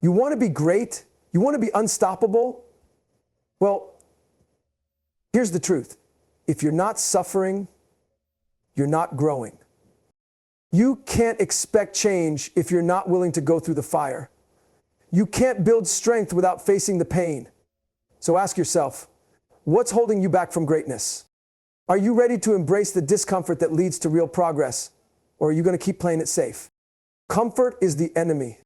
You want to be great? You want to be unstoppable? Well, here's the truth. If you're not suffering, you're not growing. You can't expect change if you're not willing to go through the fire. You can't build strength without facing the pain. So ask yourself, what's holding you back from greatness? Are you ready to embrace the discomfort that leads to real progress? Or are you going to keep playing it safe? Comfort is the enemy.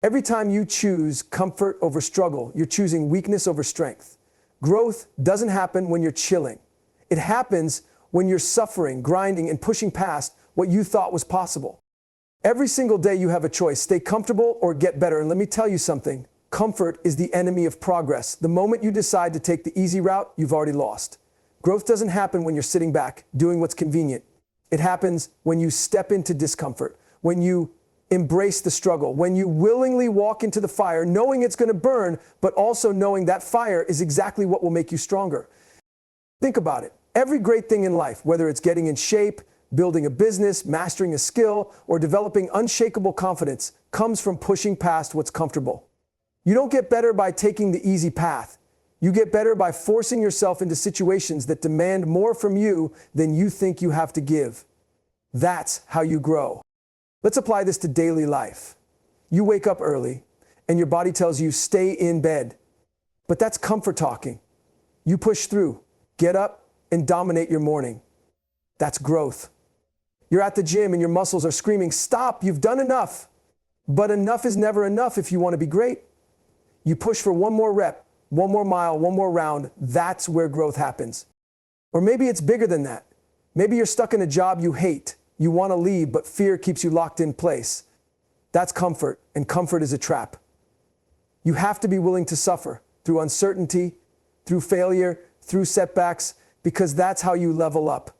Every time you choose comfort over struggle, you're choosing weakness over strength. Growth doesn't happen when you're chilling. It happens when you're suffering, grinding, and pushing past what you thought was possible. Every single day you have a choice, stay comfortable or get better. And let me tell you something, comfort is the enemy of progress. The moment you decide to take the easy route, you've already lost. Growth doesn't happen when you're sitting back, doing what's convenient. It happens when you step into discomfort, when you embrace the struggle, when you willingly walk into the fire, knowing it's going to burn, but also knowing that fire is exactly what will make you stronger. Think about it. Every great thing in life, whether it's getting in shape, building a business, mastering a skill, or developing unshakable confidence, comes from pushing past what's comfortable. You don't get better by taking the easy path. You get better by forcing yourself into situations that demand more from you than you think you have to give. That's how you grow. Let's apply this to daily life. You wake up early, and your body tells you stay in bed. But that's comfort talking. You push through, get up, and dominate your morning. That's growth. You're at the gym and your muscles are screaming, stop, you've done enough. But enough is never enough if you want to be great. You push for one more rep, one more mile, one more round. That's where growth happens. Or maybe it's bigger than that. Maybe you're stuck in a job you hate. You want to leave, but fear keeps you locked in place. That's comfort, and comfort is a trap. You have to be willing to suffer through uncertainty, through failure, through setbacks, because that's how you level up.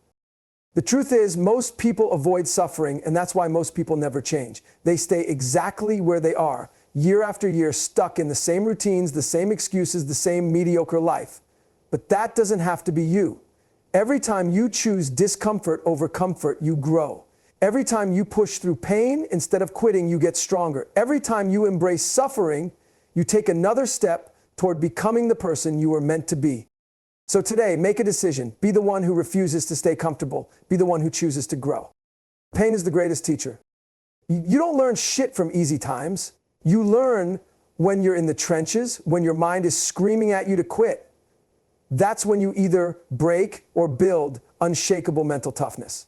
The truth is, most people avoid suffering, and that's why most people never change. They stay exactly where they are, year after year, stuck in the same routines, the same excuses, the same mediocre life. But that doesn't have to be you. Every time you choose discomfort over comfort, you grow. Every time you push through pain instead of quitting, you get stronger. Every time you embrace suffering, you take another step toward becoming the person you were meant to be. So today, make a decision. Be the one who refuses to stay comfortable. Be the one who chooses to grow. Pain is the greatest teacher. You don't learn shit from easy times. You learn when you're in the trenches, when your mind is screaming at you to quit. That's when you either break or build unshakable mental toughness.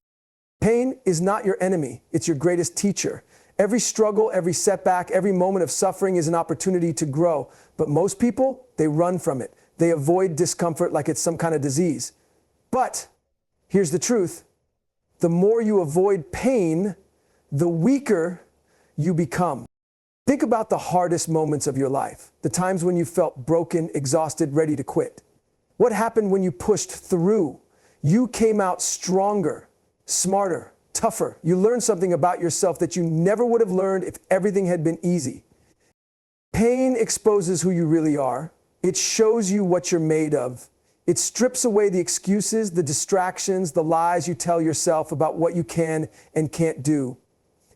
Pain is not your enemy. It's your greatest teacher. Every struggle, every setback, every moment of suffering is an opportunity to grow. But most people, they run from it. They avoid discomfort like it's some kind of disease. But here's the truth. The more you avoid pain, the weaker you become. Think about the hardest moments of your life, the times when you felt broken, exhausted, ready to quit. What happened when you pushed through? You came out stronger, smarter, tougher. You learned something about yourself that you never would have learned if everything had been easy. Pain exposes who you really are. It shows you what you're made of. It strips away the excuses, the distractions, the lies you tell yourself about what you can and can't do.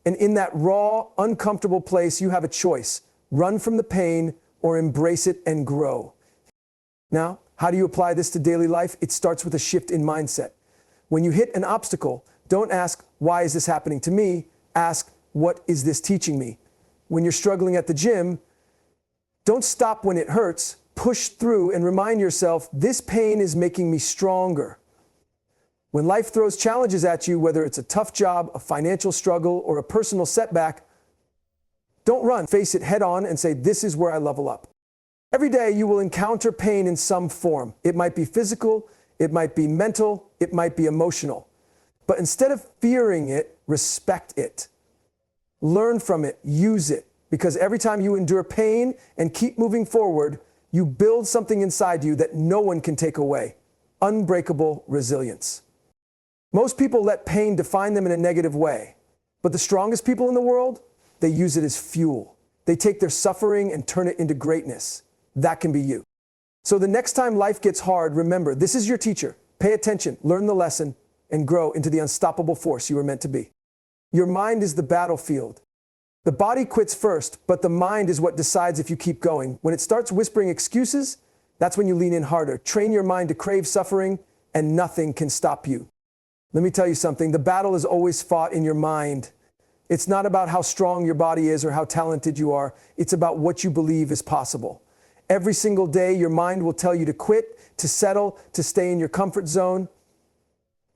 And in that raw, uncomfortable place, you have a choice. Run from the pain or embrace it and grow. Now, how do you apply this to daily life? It starts with a shift in mindset. When you hit an obstacle, don't ask, why is this happening to me? Ask, what is this teaching me? When you're struggling at the gym, don't stop when it hurts. Push through and remind yourself, this pain is making me stronger. When life throws challenges at you, whether it's a tough job, a financial struggle, or a personal setback, don't run. Face it head on and say, this is where I level up. Every day you will encounter pain in some form. It might be physical, it might be mental, it might be emotional. But instead of fearing it, respect it. Learn from it, use it. Because every time you endure pain and keep moving forward, you build something inside you that no one can take away. Unbreakable resilience. Most people let pain define them in a negative way. But the strongest people in the world, they use it as fuel. They take their suffering and turn it into greatness. That can be you. So the next time life gets hard, remember, this is your teacher. Pay attention, learn the lesson, and grow into the unstoppable force you were meant to be. Your mind is the battlefield. The body quits first, but the mind is what decides if you keep going. When it starts whispering excuses, that's when you lean in harder. Train your mind to crave suffering, and nothing can stop you. Let me tell you something. The battle is always fought in your mind. It's not about how strong your body is or how talented you are. It's about what you believe is possible. Every single day, your mind will tell you to quit, to settle, to stay in your comfort zone.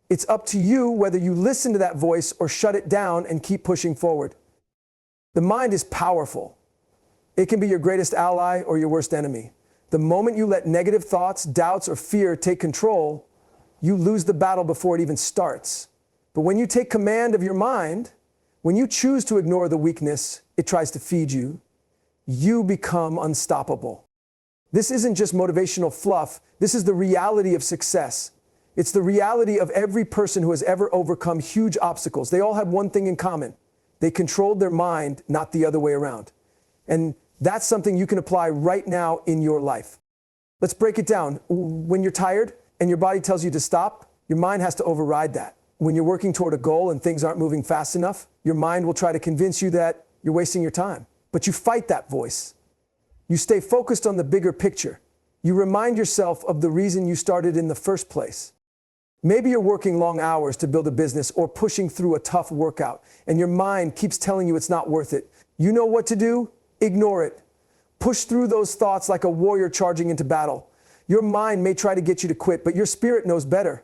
It's up to you whether you listen to that voice or shut it down and keep pushing forward. The mind is powerful. It can be your greatest ally or your worst enemy. The moment you let negative thoughts, doubts, or fear take control, you lose the battle before it even starts. But when you take command of your mind, when you choose to ignore the weakness it tries to feed you, you become unstoppable. This isn't just motivational fluff. This is the reality of success. It's the reality of every person who has ever overcome huge obstacles. They all have one thing in common. They controlled their mind, not the other way around. And that's something you can apply right now in your life. Let's break it down. When you're tired and your body tells you to stop, your mind has to override that. When you're working toward a goal and things aren't moving fast enough, your mind will try to convince you that you're wasting your time. But you fight that voice. You stay focused on the bigger picture. You remind yourself of the reason you started in the first place. Maybe you're working long hours to build a business or pushing through a tough workout, and your mind keeps telling you it's not worth it. You know what to do? Ignore it. Push through those thoughts like a warrior charging into battle. Your mind may try to get you to quit, but your spirit knows better.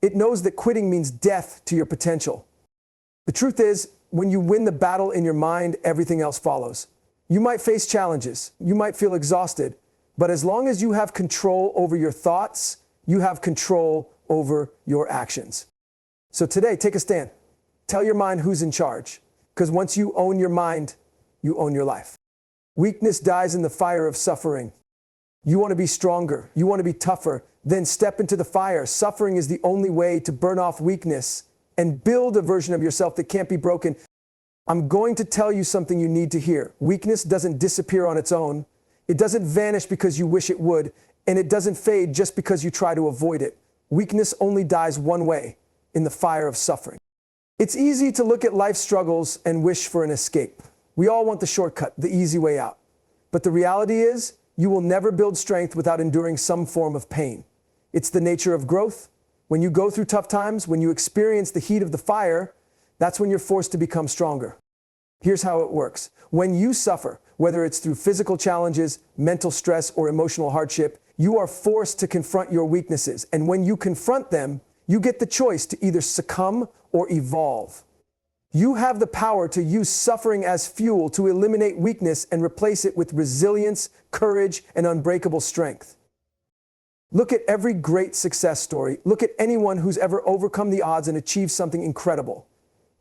It knows that quitting means death to your potential. The truth is, when you win the battle in your mind, everything else follows. You might face challenges. You might feel exhausted. But as long as you have control over your thoughts, you have control over your actions. So today, take a stand. Tell your mind who's in charge. Because once you own your mind, you own your life. Weakness dies in the fire of suffering. You want to be stronger. You want to be tougher. Then step into the fire. Suffering is the only way to burn off weakness and build a version of yourself that can't be broken. I'm going to tell you something you need to hear. Weakness doesn't disappear on its own. It doesn't vanish because you wish it would, and it doesn't fade just because you try to avoid it. Weakness only dies one way, in the fire of suffering. It's easy to look at life's struggles and wish for an escape. We all want the shortcut, the easy way out. But the reality is, you will never build strength without enduring some form of pain. It's the nature of growth. When you go through tough times, when you experience the heat of the fire, that's when you're forced to become stronger. Here's how it works. When you suffer, whether it's through physical challenges, mental stress, or emotional hardship, you are forced to confront your weaknesses. And when you confront them, you get the choice to either succumb or evolve. You have the power to use suffering as fuel to eliminate weakness and replace it with resilience, courage, and unbreakable strength. Look at every great success story. Look at anyone who's ever overcome the odds and achieved something incredible.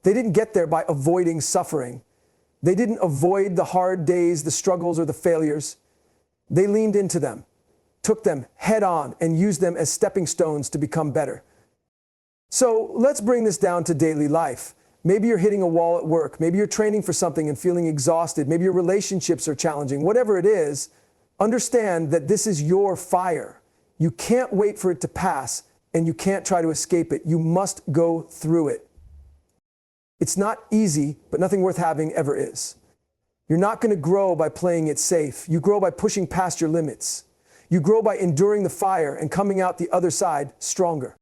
They didn't get there by avoiding suffering. They didn't avoid the hard days, the struggles, or the failures. They leaned into them, took them head on, and used them as stepping stones to become better. So let's bring this down to daily life. Maybe you're hitting a wall at work. Maybe you're training for something and feeling exhausted. Maybe your relationships are challenging. Whatever it is, understand that this is your fire. You can't wait for it to pass, and you can't try to escape it. You must go through it. It's not easy, but nothing worth having ever is. You're not going to grow by playing it safe. You grow by pushing past your limits. You grow by enduring the fire and coming out the other side stronger.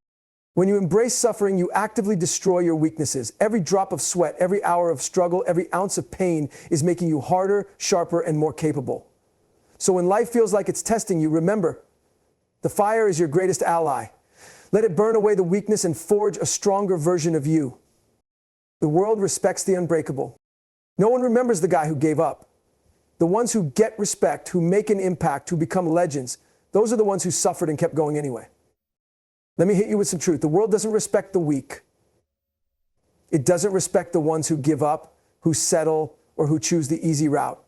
When you embrace suffering, you actively destroy your weaknesses. Every drop of sweat, every hour of struggle, every ounce of pain is making you harder, sharper, and more capable. So when life feels like it's testing you, remember, the fire is your greatest ally. Let it burn away the weakness and forge a stronger version of you. The world respects the unbreakable. No one remembers the guy who gave up. The ones who get respect, who make an impact, who become legends, those are the ones who suffered and kept going anyway. Let me hit you with some truth. The world doesn't respect the weak. It doesn't respect the ones who give up, who settle, or who choose the easy route.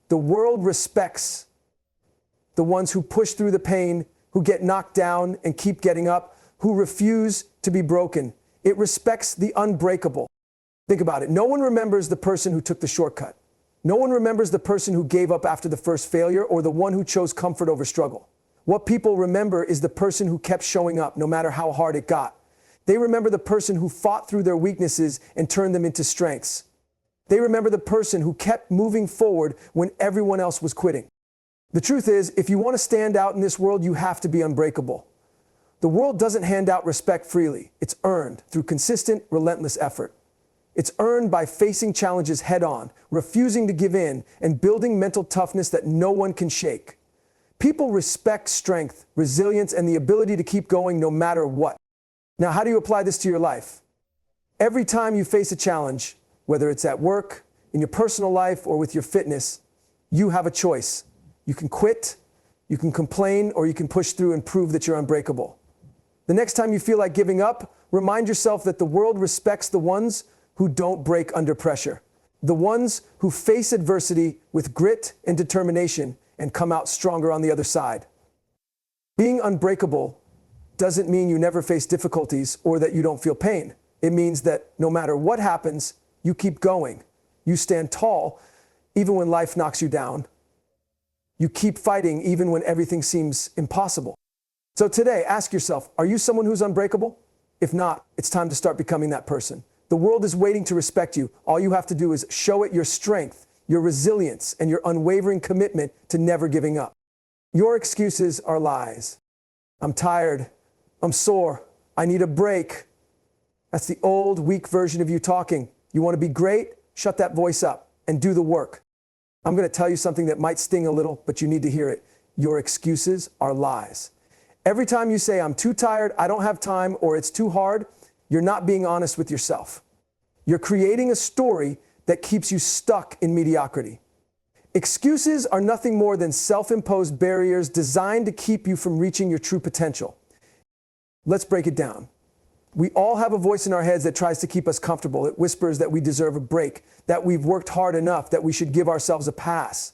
The world respects the ones who push through the pain, who get knocked down and keep getting up, who refuse to be broken. It respects the unbreakable. Think about it. No one remembers the person who took the shortcut. No one remembers the person who gave up after the first failure or the one who chose comfort over struggle. What people remember is the person who kept showing up no matter how hard it got. They remember the person who fought through their weaknesses and turned them into strengths. They remember the person who kept moving forward when everyone else was quitting. The truth is, if you want to stand out in this world, you have to be unbreakable. The world doesn't hand out respect freely. It's earned through consistent, relentless effort. It's earned by facing challenges head on, refusing to give in, and building mental toughness that no one can shake. People respect strength, resilience, and the ability to keep going no matter what. Now, how do you apply this to your life? Every time you face a challenge, whether it's at work, in your personal life, or with your fitness, you have a choice. You can quit, you can complain, or you can push through and prove that you're unbreakable. The next time you feel like giving up, remind yourself that the world respects the ones who don't break under pressure, the ones who face adversity with grit and determination and come out stronger on the other side. Being unbreakable doesn't mean you never face difficulties or that you don't feel pain. It means that no matter what happens, you keep going. You stand tall even when life knocks you down. You keep fighting even when everything seems impossible. So today, ask yourself, are you someone who's unbreakable? If not, it's time to start becoming that person. The world is waiting to respect you. All you have to do is show it your strength, your resilience, and your unwavering commitment to never giving up. Your excuses are lies. I'm tired. I'm sore. I need a break. That's the old, weak version of you talking. You want to be great? Shut that voice up and do the work. I'm going to tell you something that might sting a little, but you need to hear it. Your excuses are lies. Every time you say, I'm too tired, I don't have time, or it's too hard, you're not being honest with yourself. You're creating a story that keeps you stuck in mediocrity. Excuses are nothing more than self-imposed barriers designed to keep you from reaching your true potential. Let's break it down. We all have a voice in our heads that tries to keep us comfortable. It whispers that we deserve a break, that we've worked hard enough, that we should give ourselves a pass.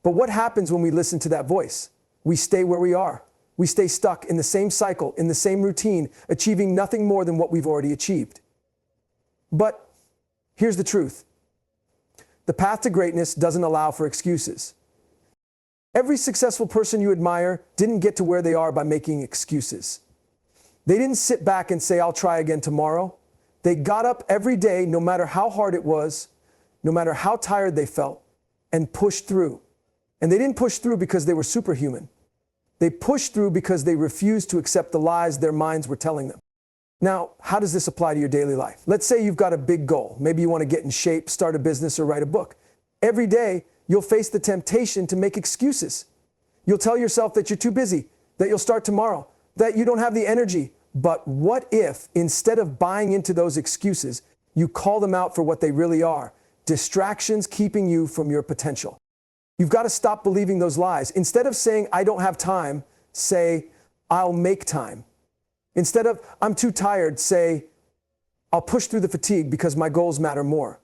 But what happens when we listen to that voice? We stay where we are. We stay stuck in the same cycle, in the same routine, achieving nothing more than what we've already achieved. But here's the truth. The path to greatness doesn't allow for excuses. Every successful person you admire didn't get to where they are by making excuses. They didn't sit back and say, I'll try again tomorrow. They got up every day, no matter how hard it was, no matter how tired they felt, and pushed through. And they didn't push through because they were superhuman. They pushed through because they refused to accept the lies their minds were telling them. Now, how does this apply to your daily life? Let's say you've got a big goal. Maybe you want to get in shape, start a business, or write a book. Every day, you'll face the temptation to make excuses. You'll tell yourself that you're too busy, that you'll start tomorrow, that you don't have the energy. But what if, instead of buying into those excuses, you call them out for what they really are? Distractions keeping you from your potential. You've got to stop believing those lies. Instead of saying, I don't have time, say, I'll make time. Instead of, I'm too tired, say, I'll push through the fatigue because my goals matter more.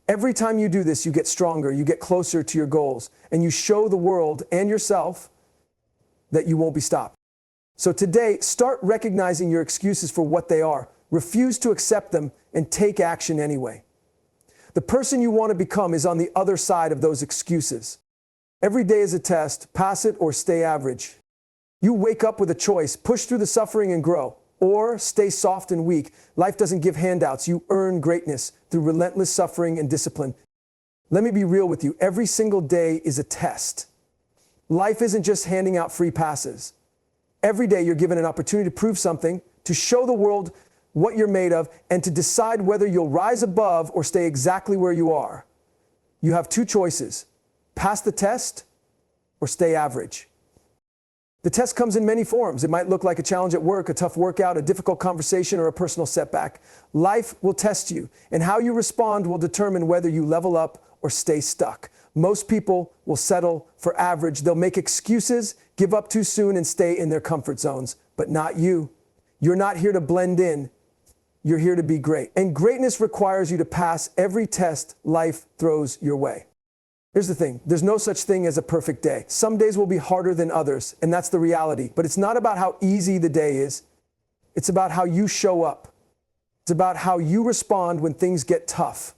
Every time you do this, you get stronger, you get closer to your goals, and you show the world and yourself that you won't be stopped. So today, start recognizing your excuses for what they are. Refuse to accept them and take action anyway. The person you want to become is on the other side of those excuses. Every day is a test, pass it or stay average. You wake up with a choice, push through the suffering and grow, or stay soft and weak. Life doesn't give handouts, you earn greatness through relentless suffering and discipline. Let me be real with you, every single day is a test. Life isn't just handing out free passes. Every day you're given an opportunity to prove something, to show the world what you're made of, and to decide whether you'll rise above or stay exactly where you are. You have two choices: pass the test or stay average. The test comes in many forms. It might look like a challenge at work, a tough workout, a difficult conversation, or a personal setback. Life will test you, and how you respond will determine whether you level up or stay stuck. Most people will settle for average. They'll make excuses, give up too soon, and stay in their comfort zones. But not you. You're not here to blend in. You're here to be great. And greatness requires you to pass every test life throws your way. Here's the thing. There's no such thing as a perfect day. Some days will be harder than others, and that's the reality. But it's not about how easy the day is. It's about how you show up. It's about how you respond when things get tough.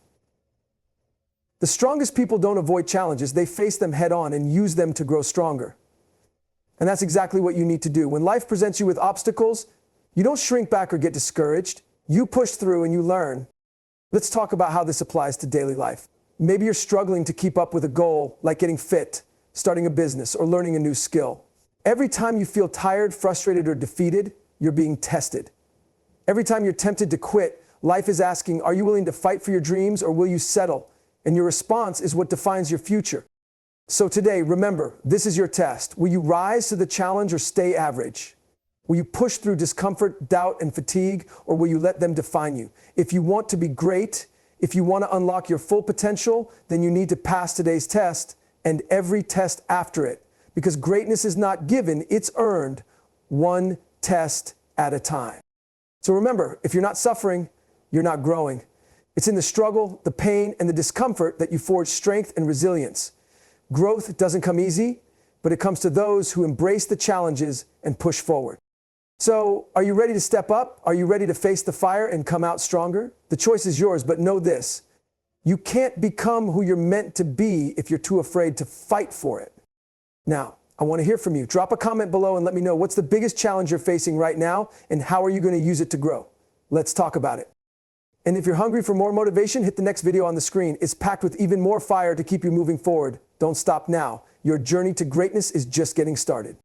The strongest people don't avoid challenges. They face them head on and use them to grow stronger. And that's exactly what you need to do. When life presents you with obstacles, you don't shrink back or get discouraged. You push through and you learn. Let's talk about how this applies to daily life. Maybe you're struggling to keep up with a goal like getting fit, starting a business, or learning a new skill. Every time you feel tired, frustrated, or defeated, you're being tested. Every time you're tempted to quit, life is asking, are you willing to fight for your dreams or will you settle? And your response is what defines your future. So today, remember, this is your test. Will you rise to the challenge or stay average? Will you push through discomfort, doubt, and fatigue, or will you let them define you? If you want to be great, if you want to unlock your full potential, then you need to pass today's test and every test after it. Because greatness is not given, it's earned, one test at a time. So remember, if you're not suffering, you're not growing. It's in the struggle, the pain, and the discomfort that you forge strength and resilience. Growth doesn't come easy, but it comes to those who embrace the challenges and push forward. So, are you ready to step up? Are you ready to face the fire and come out stronger? The choice is yours, but know this. You can't become who you're meant to be if you're too afraid to fight for it. Now, I want to hear from you. Drop a comment below and let me know what's the biggest challenge you're facing right now and how are you going to use it to grow? Let's talk about it. And if you're hungry for more motivation, hit the next video on the screen. It's packed with even more fire to keep you moving forward. Don't stop now. Your journey to greatness is just getting started.